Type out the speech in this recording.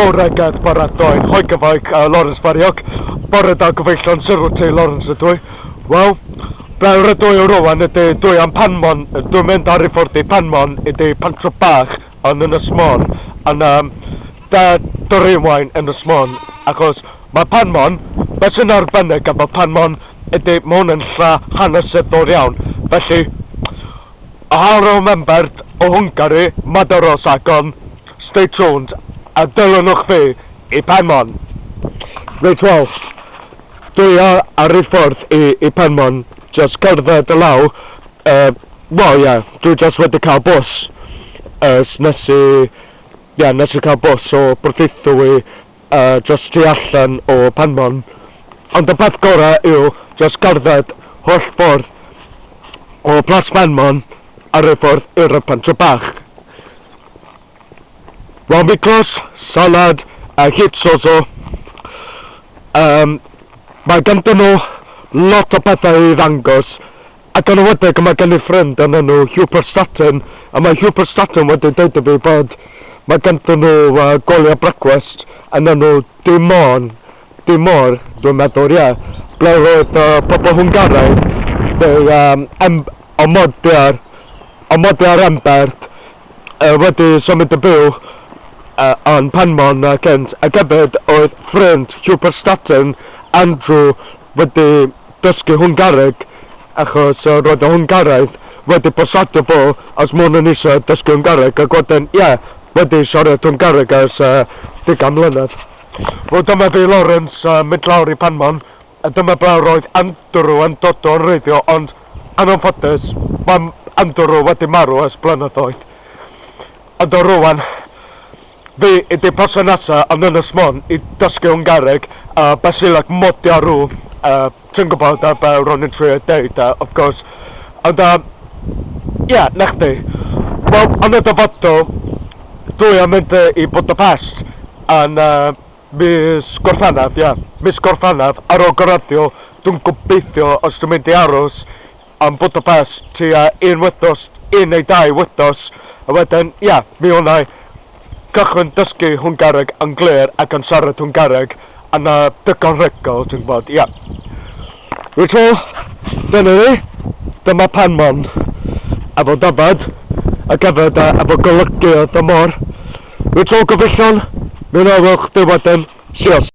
Hwngaraidd baradwy, hoi gyfaig Lawrence Vagyok, bore da gyfeillon sylw ti Lawrence ydwy. Wel, fel rydw i rwan ydy dwi am Penmon, dwi'n mynd ar ei ffordd i Penmon ydy pentre bach yn Ynys Mon, yn dyrwywain Ynys Mon, achos mae Penmon, beth sy'n arbennig efo Penmon ydy mae hwn yn lle hanesyddol iawn, felly a hawr o membert o Hwngari, Madaros agon, stay tuned, a dilynwch fi i Penmon. Reit wel, dwi ar ei ffordd i Penmon, just cerdded y law, dwi just wedi cael bws, nes i cael bws o Brydyddwy just tu allan o Penmon, ond y peth gorau yw just cerdded holl ffordd o Plas Penmon ar ei ffordd i'r pentre bach. Lomicros, salad, hit soso. Mae ganddyn nhw lot o bethau i ddangos, ac yn ywedig mae gen i ffrind yn enw Huw Prestatyn, a mae Huw Prestatyn wedi dweud i fi bod mae ganddyn nhw gwely a brecwast yn enw Dinmor, dwi'n meddwl, ble roedd pobl Hwngaraidd, omodia'r embert wedi symud y byw yn Penmon cynt, ac hefyd oedd Ffrind Huw Prestatyn, Andrew, wedi dysgu Hwngareg, achos roedd o Hwngaraidd wedi posadio fo os mwyn yn eisiau dysgu Hwngareg, ac wedyn, wedi siarad Hwngareg ers digon mlynedd. Wel, dyma fi Lawrence mynd lawr i Penmon, a dyma ble roedd Andrew yn dod o'n reiddio, ond anffodus, mae Andrew wedi marw ers blynyddoedd. Ond o rwan, fi ydi person nesa yn Ynys Mon i dysgu Hwngareg, beth sy'n modio rŵf, ti'n gwybod be ro'n i'n trio deud, of course. Ond, na chdi. Wel, yn y dyfodol, dwi am mynd i Budapest yn mis Gorffennaf, ar ôl gyrradio, dwi'n gobeithio os dwi'n mynd i aros yn Budapest tua 1 neu 2 wythnos, a wedyn, mi hwnna cychwyn dysgu Hwngareg yn glir ac yn siarad Hwngareg yn digon regol, ti'n gwybod, Reit o, dyna ni, dyma Penmon, efo dyfod, ac hefyd efo golygu o Dinmor. Reit o, gyfeillon, mi wnaethwch di wedyn, Sziasztok.